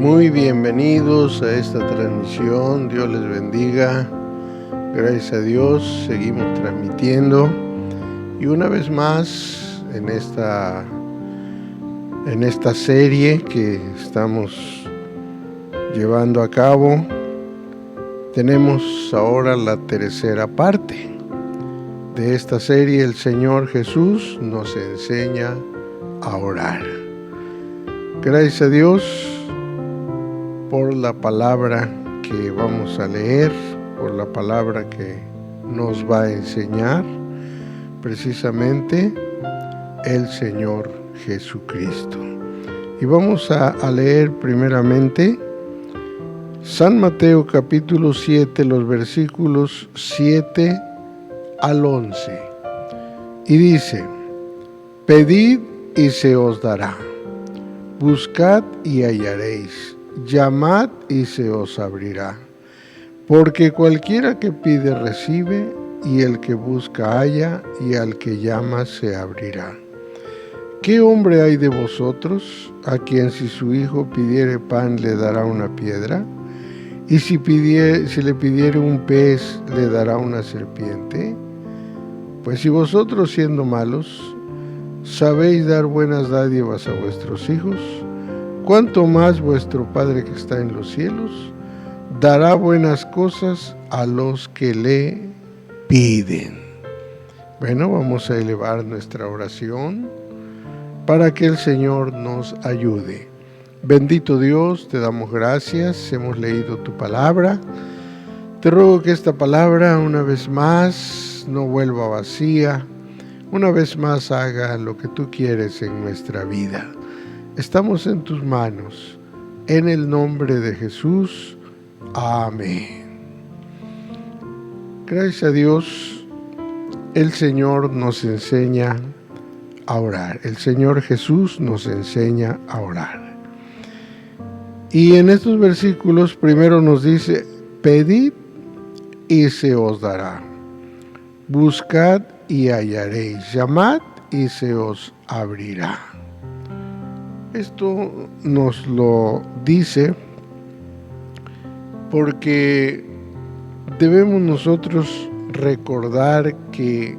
Muy bienvenidos a esta transmisión, Dios les bendiga. Gracias a Dios seguimos transmitiendo y una vez más en esta serie que estamos llevando a cabo, tenemos ahora la tercera parte de esta serie. El Señor Jesús nos enseña a orar. Gracias a Dios por la palabra que vamos a leer, por la palabra que nos va a enseñar precisamente el Señor Jesucristo. Y vamos a leer primeramente San Mateo capítulo 7, los versículos 7 al 11. Y dice: Pedid y se os dará, buscad y hallaréis, llamad y se os abrirá. Porque cualquiera que pide recibe, y el que busca halla, y al que llama se abrirá. ¿Qué hombre hay de vosotros a quien si su hijo pidiere pan le dará una piedra? ¿Y si le pidiere un pez le dará una serpiente? Pues si vosotros, siendo malos, sabéis dar buenas dádivas a vuestros hijos, ¿cuánto más vuestro Padre que está en los cielos dará buenas cosas a los que le piden? Bueno, vamos a elevar nuestra oración para que el Señor nos ayude. Bendito Dios, te damos gracias, hemos leído tu palabra. Te ruego que esta palabra una vez más no vuelva vacía, una vez más haga lo que tú quieres en nuestra vida. Estamos en tus manos, en el nombre de Jesús. Amén. Gracias a Dios, el Señor nos enseña a orar. El Señor Jesús nos enseña a orar. Y en estos versículos primero nos dice: pedid y se os dará, buscad y hallaréis, llamad y se os abrirá. Esto nos lo dice porque debemos nosotros recordar que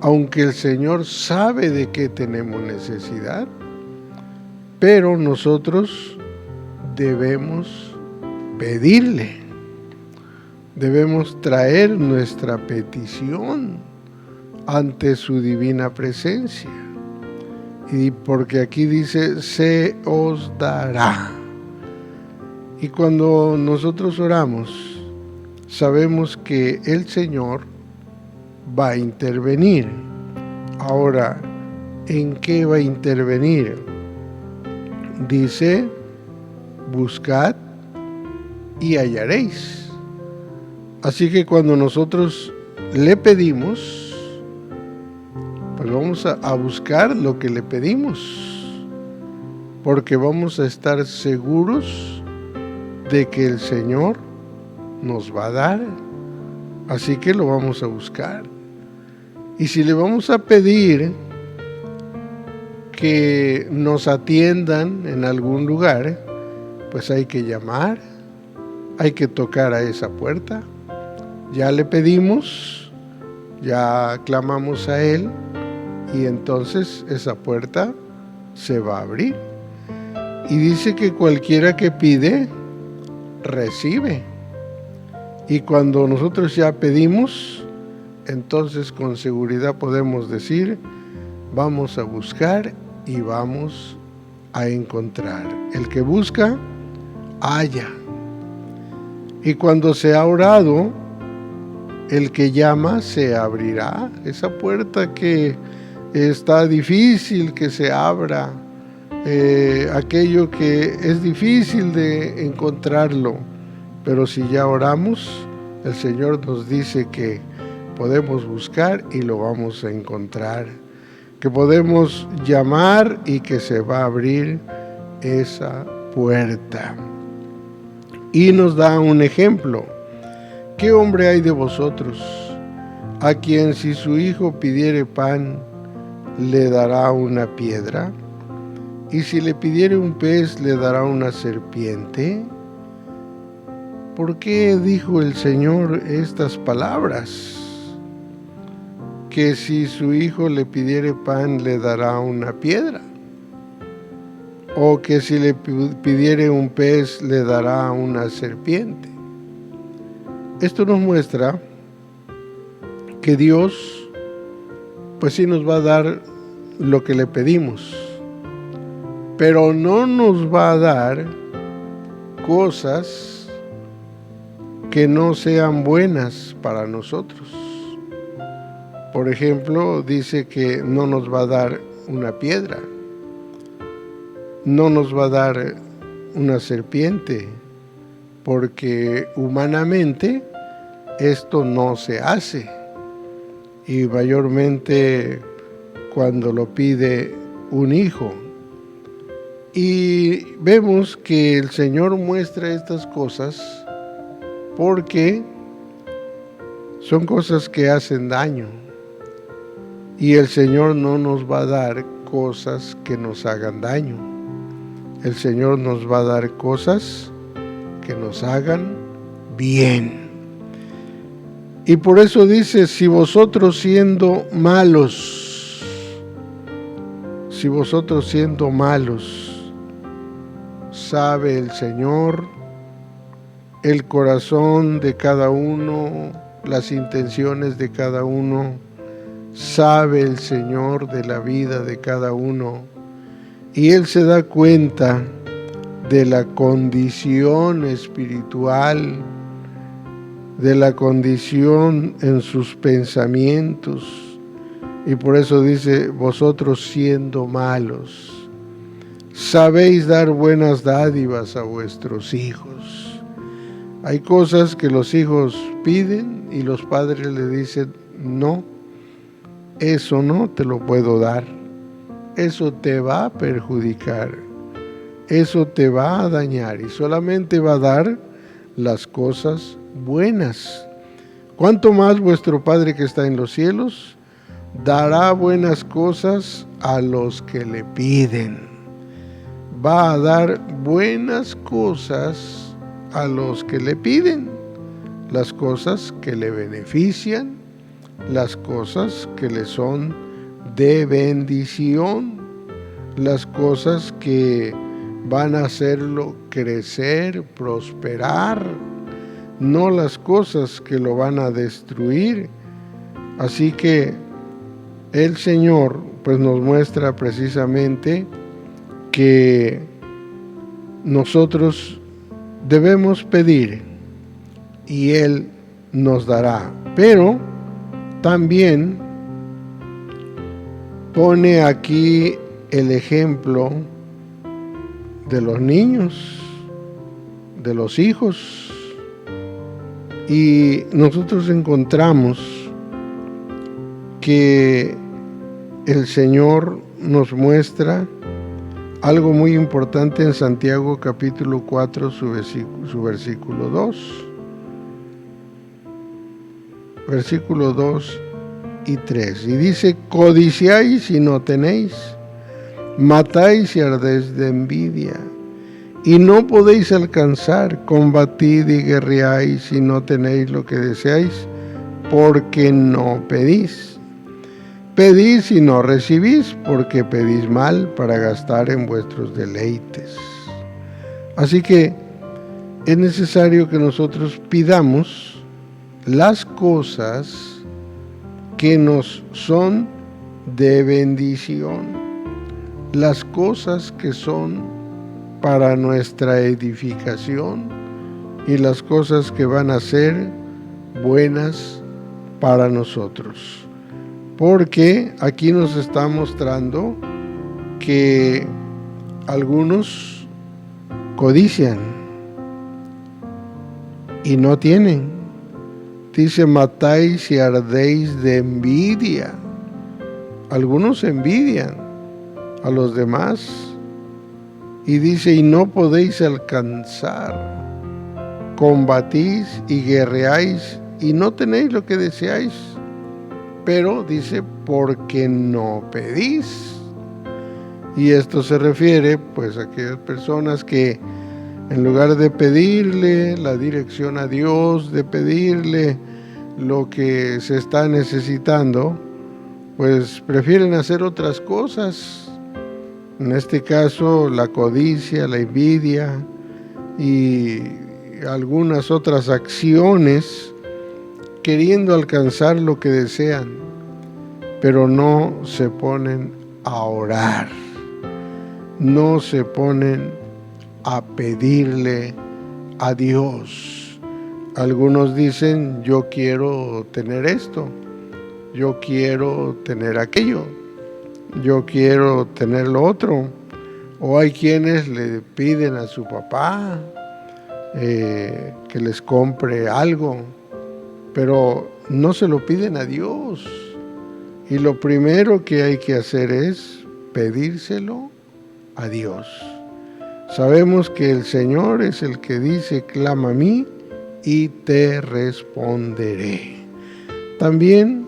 aunque el Señor sabe de qué tenemos necesidad, pero nosotros debemos pedirle, debemos traer nuestra petición ante su divina presencia. Y porque aquí dice, se os dará. Y cuando nosotros oramos, sabemos que el Señor va a intervenir. Ahora, ¿en qué va a intervenir? Dice: buscad y hallaréis. Así que cuando nosotros le pedimos, pues vamos a buscar lo que le pedimos, porque vamos a estar seguros de que el Señor nos va a dar. Así que lo vamos a buscar. Y si le vamos a pedir que nos atiendan en algún lugar, pues hay que llamar, hay que tocar a esa puerta. Ya le pedimos, ya clamamos a Él, y entonces esa puerta se va a abrir. Y dice que cualquiera que pide, recibe. Y cuando nosotros ya pedimos, entonces con seguridad podemos decir: vamos a buscar y vamos a encontrar. El que busca, halla. Y cuando se ha orado, el que llama se abrirá. Esa puerta que está difícil que se abra, aquello que es difícil de encontrarlo, pero si ya oramos, el Señor nos dice que podemos buscar y lo vamos a encontrar, que podemos llamar y que se va a abrir esa puerta. Y nos da un ejemplo: ¿qué hombre hay de vosotros a quien si su hijo pidiere pan le dará una piedra? Y si le pidiere un pez, le dará una serpiente. ¿Por qué dijo el Señor estas palabras? Que si su hijo le pidiere pan, le dará una piedra. O que si le pidiere un pez, le dará una serpiente. Esto nos muestra que Dios, pues sí nos va a dar lo que le pedimos, pero no nos va a dar cosas que no sean buenas para nosotros. Por ejemplo, dice que no nos va a dar una piedra, no nos va a dar una serpiente, porque humanamente esto no se hace, y mayormente cuando lo pide un hijo. Y vemos que el Señor muestra estas cosas porque son cosas que hacen daño, y el Señor no nos va a dar cosas que nos hagan daño. El Señor nos va a dar cosas que nos hagan bien. Y por eso dice, si vosotros siendo malos, sabe el Señor el corazón de cada uno, las intenciones de cada uno, sabe el Señor de la vida de cada uno, y Él se da cuenta de la condición espiritual, de la condición en sus pensamientos, y por eso dice, vosotros siendo malos, sabéis dar buenas dádivas a vuestros hijos. Hay cosas que los hijos piden y los padres le dicen, no, eso no te lo puedo dar, eso te va a perjudicar, eso te va a dañar, y solamente va a dar las cosas buenas. ¿Cuánto más vuestro Padre que está en los cielos dará buenas cosas a los que le piden? Va a dar buenas cosas a los que le piden, las cosas que le benefician, las cosas que le son de bendición, las cosas que van a hacerlo crecer, prosperar, no las cosas que lo van a destruir. Así que el Señor pues nos muestra precisamente que nosotros debemos pedir y Él nos dará, pero también pone aquí el ejemplo de los niños, de los hijos. Y nosotros encontramos que el Señor nos muestra algo muy importante en Santiago capítulo 4, su versículo 2. Versículo 2 y 3. Y dice, codiciáis y no tenéis, matáis y ardéis de envidia, y no podéis alcanzar, combatid y guerreáis y no tenéis lo que deseáis, porque no pedís. Pedís y no recibís, porque pedís mal para gastar en vuestros deleites. Así que es necesario que nosotros pidamos las cosas que nos son de bendición, las cosas que son para nuestra edificación y las cosas que van a ser buenas para nosotros. Porque aquí nos está mostrando que algunos codician y no tienen. Dice, matáis y ardéis de envidia. Algunos envidian a los demás. Y dice, y no podéis alcanzar. Combatís y guerreáis y no tenéis lo que deseáis. Pero dice, porque no pedís. Y esto se refiere pues a aquellas personas que en lugar de pedirle la dirección a Dios, de pedirle lo que se está necesitando, pues prefieren hacer otras cosas. En este caso, la codicia, la envidia y algunas otras acciones queriendo alcanzar lo que desean, pero no se ponen a orar, no se ponen a pedirle a Dios. Algunos dicen, yo quiero tener esto, yo quiero tener aquello, yo quiero tener lo otro. O hay quienes le piden a su papá que les compre algo, pero no se lo piden a Dios. Y lo primero que hay que hacer es pedírselo a Dios. Sabemos que el Señor es el que dice, clama a mí y te responderé. También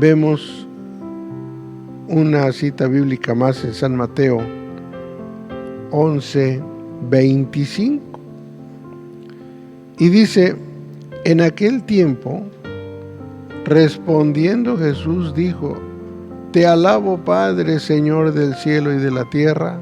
vemos una cita bíblica más en San Mateo 11:25. Y dice, en aquel tiempo, respondiendo Jesús dijo, te alabo, Padre, Señor del cielo y de la tierra,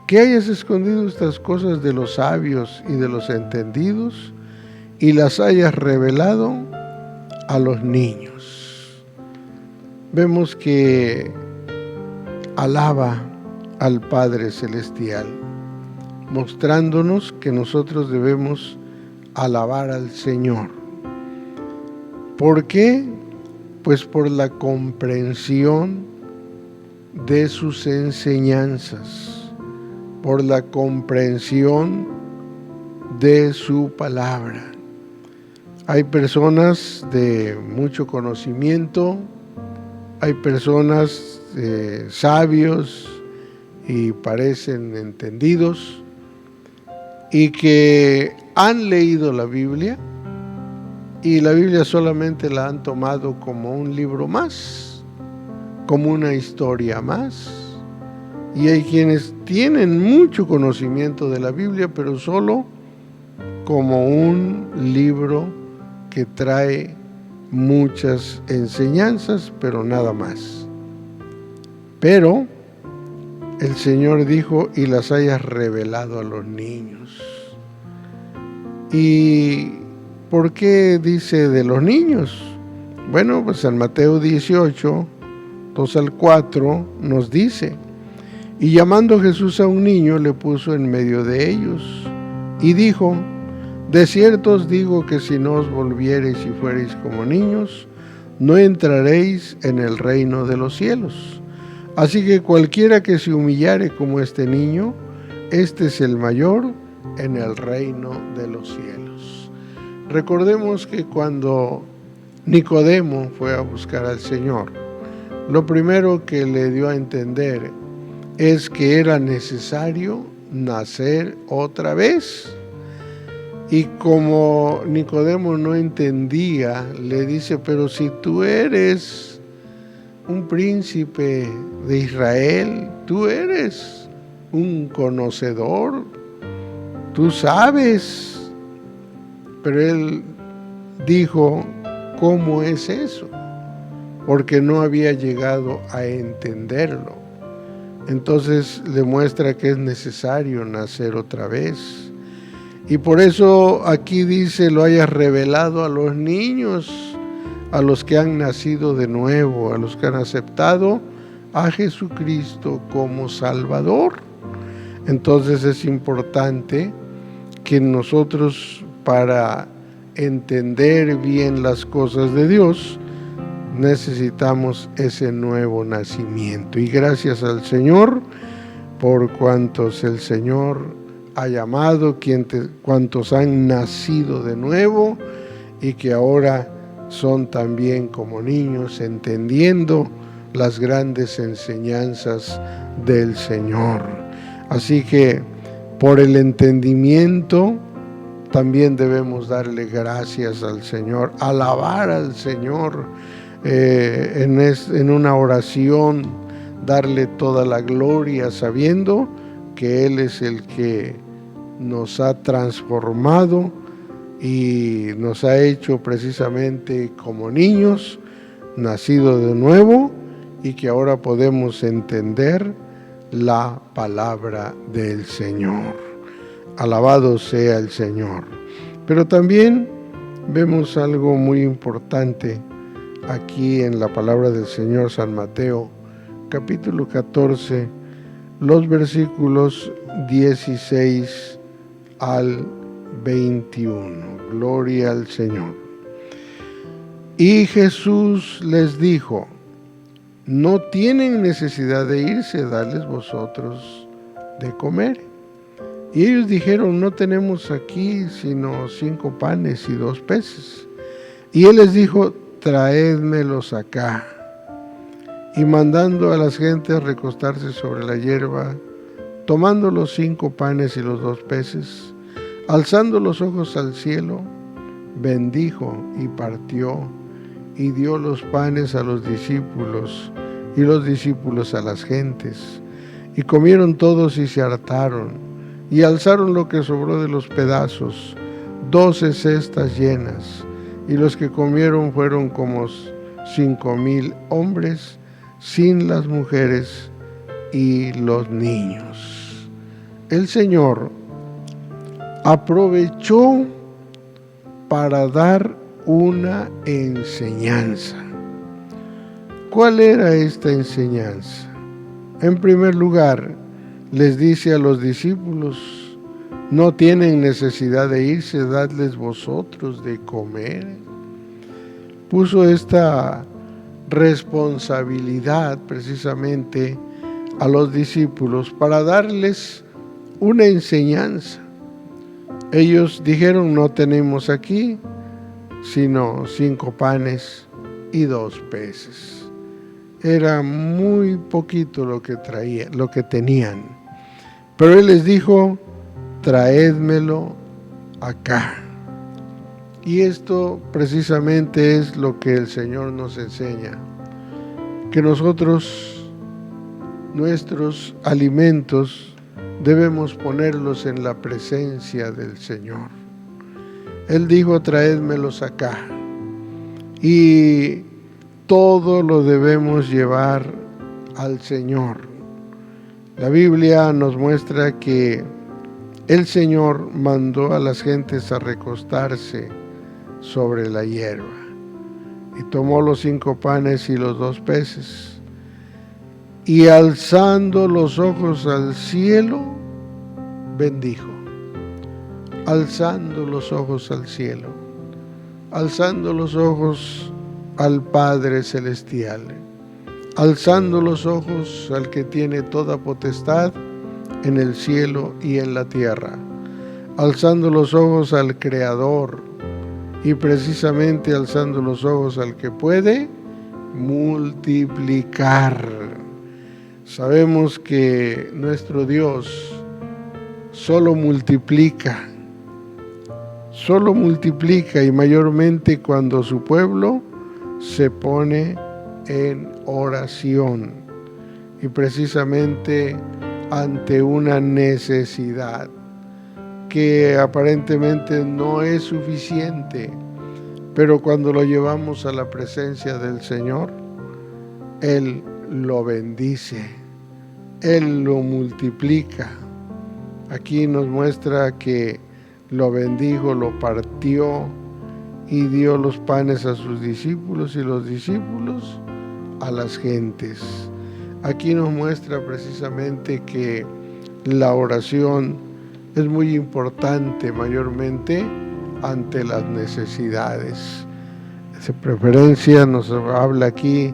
que hayas escondido estas cosas de los sabios y de los entendidos y las hayas revelado a los niños. Vemos que alaba al Padre Celestial, mostrándonos que nosotros debemos alabar al Señor. ¿Por qué? Pues por la comprensión de sus enseñanzas, por la comprensión de su palabra. Hay personas de mucho conocimiento, hay personas sabios y parecen entendidos y que han leído la Biblia y la Biblia solamente la han tomado como un libro más, como una historia más. Y hay quienes tienen mucho conocimiento de la Biblia, pero solo como un libro que trae muchas enseñanzas, pero nada más. Pero el Señor dijo, y las hayas revelado a los niños. ¿Y por qué dice de los niños? Bueno, pues en Mateo 18, 2-4 nos dice, y llamando Jesús a un niño, le puso en medio de ellos, y dijo, de cierto os digo que si no os volviereis y fuereis como niños, no entraréis en el reino de los cielos. Así que cualquiera que se humillare como este niño, este es el mayor en el reino de los cielos. Recordemos que cuando Nicodemo fue a buscar al Señor, lo primero que le dio a entender es que era necesario nacer otra vez. Y como Nicodemo no entendía, le dice, pero si tú eres un príncipe de Israel, tú eres un conocedor, tú sabes. Pero él dijo, ¿cómo es eso? Porque no había llegado a entenderlo. Entonces le muestra que es necesario nacer otra vez. Y por eso aquí dice, lo hayas revelado a los niños, a los que han nacido de nuevo, a los que han aceptado a Jesucristo como Salvador. Entonces es importante que nosotros, para entender bien las cosas de Dios, necesitamos ese nuevo nacimiento. Y gracias al Señor por cuantos el Señor ha llamado, cuantos han nacido de nuevo y que ahora son también como niños, entendiendo las grandes enseñanzas del Señor. Así que por el entendimiento también debemos darle gracias al Señor, alabar al Señor en una oración darle toda la gloria sabiendo que Él es el que nos ha transformado y nos ha hecho precisamente como niños, nacidos de nuevo, y que ahora podemos entender la palabra del Señor. Alabado sea el Señor. Pero también vemos algo muy importante aquí en la palabra del Señor, San Mateo, capítulo 14, los versículos 16 al 21. Gloria al Señor. Y Jesús les dijo: no tienen necesidad de irse, dadles vosotros de comer. Y ellos dijeron: no tenemos aquí sino 5 panes y 2 peces. Y él les dijo: traédmelos acá. Y mandando a las gentes recostarse sobre la hierba, tomando los 5 panes y los 2 peces, alzando los ojos al cielo, bendijo y partió, y dio los panes a los discípulos, y los discípulos a las gentes. Y comieron todos y se hartaron, y alzaron lo que sobró de los pedazos, 12 cestas llenas, y los que comieron fueron como 5,000 hombres, sin las mujeres y los niños. El Señor aprovechó para dar una enseñanza. ¿Cuál era esta enseñanza? En primer lugar, les dice a los discípulos: no tienen necesidad de irse, dadles vosotros de comer. Puso esta responsabilidad precisamente a los discípulos para darles una enseñanza. Ellos dijeron: no tenemos aquí sino 5 panes y 2 peces. Era muy poquito lo que tenían. Pero él les dijo: traédmelo acá. Y esto precisamente es lo que el Señor nos enseña, que nosotros, nuestros alimentos, debemos ponerlos en la presencia del Señor. Él dijo: traédmelos acá. Y todo lo debemos llevar al Señor. La Biblia nos muestra que el Señor mandó a las gentes a recostarse sobre la hierba, y tomó los 5 panes y los 2 peces, y alzando los ojos al cielo, bendijo. Alzando los ojos al cielo, alzando los ojos al Padre Celestial, alzando los ojos al que tiene toda potestad en el cielo y en la tierra, alzando los ojos al Creador, y precisamente alzando los ojos al que puede multiplicar. Sabemos que nuestro Dios solo multiplica, y mayormente cuando su pueblo se pone en oración, y precisamente ante una necesidad que aparentemente no es suficiente, pero cuando lo llevamos a la presencia del Señor, Él lo bendice, Él lo multiplica. Aquí nos muestra que lo bendijo, lo partió y dio los panes a sus discípulos y los discípulos a las gentes. Aquí nos muestra precisamente que la oración es muy importante, mayormente ante las necesidades. De preferencia nos habla aquí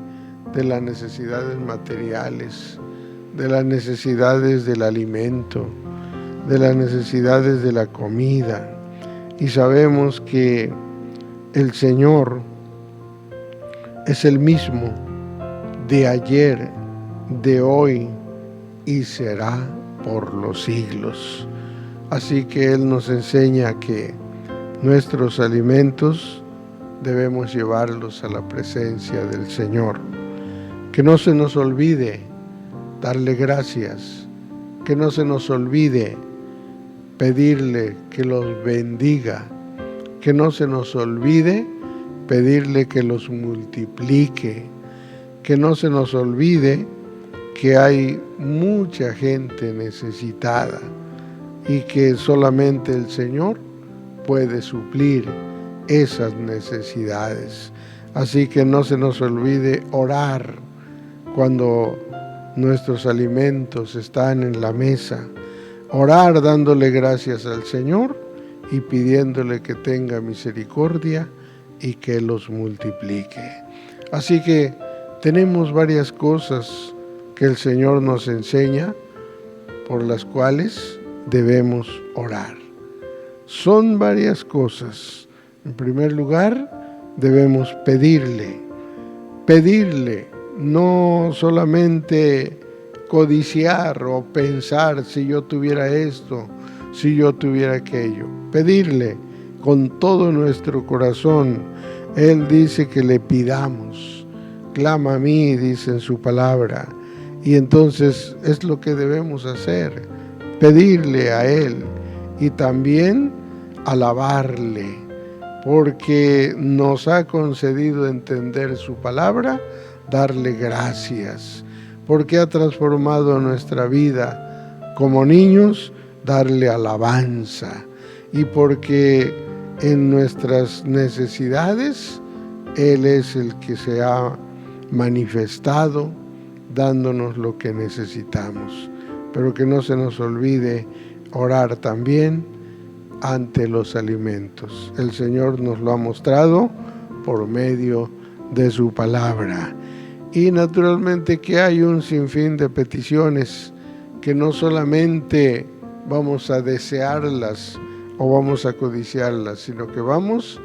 de las necesidades materiales, de las necesidades del alimento, de las necesidades de la comida. Y sabemos que el Señor es el mismo de ayer, de hoy y será por los siglos. Así que Él nos enseña que nuestros alimentos debemos llevarlos a la presencia del Señor. Que no se nos olvide darle gracias, que no se nos olvide pedirle que los bendiga, que no se nos olvide pedirle que los multiplique, que no se nos olvide que hay mucha gente necesitada y que solamente el Señor puede suplir esas necesidades. Así que no se nos olvide orar cuando nuestros alimentos están en la mesa, orar dándole gracias al Señor y pidiéndole que tenga misericordia y que los multiplique. Así que tenemos varias cosas que el Señor nos enseña por las cuales debemos orar. Son varias cosas. En primer lugar, debemos pedirle, no solamente codiciar o pensar si yo tuviera esto, si yo tuviera aquello. Pedirle con todo nuestro corazón. Él dice que le pidamos. Clama a mí, dice en su palabra. Y entonces es lo que debemos hacer, pedirle a Él y también alabarle, porque nos ha concedido entender su palabra, darle gracias, porque ha transformado nuestra vida como niños, darle alabanza, y porque en nuestras necesidades Él es el que se ha manifestado, dándonos lo que necesitamos. Pero que no se nos olvide orar también ante los alimentos. El Señor nos lo ha mostrado por medio de su palabra. Y naturalmente que hay un sinfín de peticiones que no solamente vamos a desearlas o vamos a codiciarlas, sino que vamos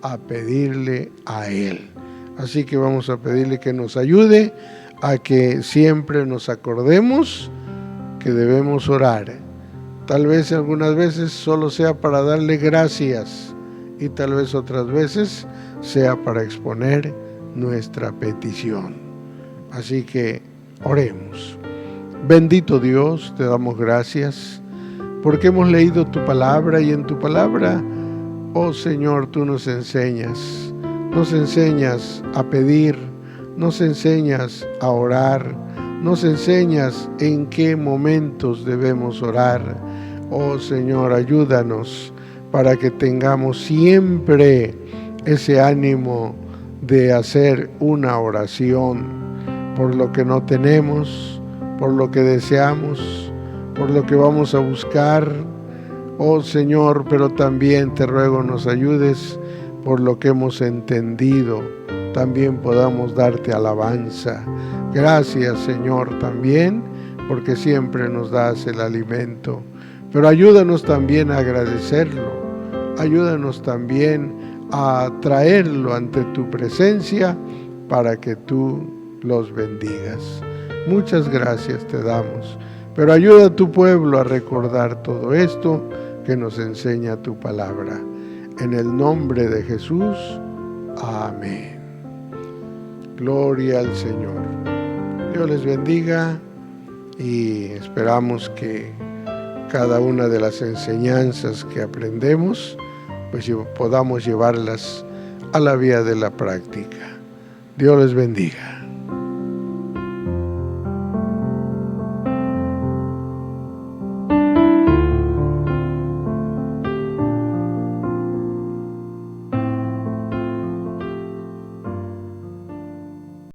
a pedirle a Él. Así que vamos a pedirle que nos ayude a que siempre nos acordemos que debemos orar. Tal vez algunas veces solo sea para darle gracias y tal vez otras veces sea para exponer nuestra petición. Así que oremos. Bendito Dios, te damos gracias porque hemos leído tu palabra y en tu palabra, oh Señor, tú nos enseñas a pedir, nos enseñas a orar, nos enseñas en qué momentos debemos orar. Oh Señor, ayúdanos para que tengamos siempre ese ánimo de hacer una oración por lo que no tenemos, por lo que deseamos, por lo que vamos a buscar. Oh Señor, pero también te ruego nos ayudes por lo que hemos entendido, también podamos darte alabanza. Gracias, Señor, también, porque siempre nos das el alimento. Pero ayúdanos también a agradecerlo. Ayúdanos también a traerlo ante tu presencia para que tú los bendigas. Muchas gracias te damos. Pero ayuda a tu pueblo a recordar todo esto que nos enseña tu palabra. En el nombre de Jesús. Amén. Gloria al Señor. Dios les bendiga y esperamos que cada una de las enseñanzas que aprendemos, pues podamos llevarlas a la vía de la práctica. Dios les bendiga.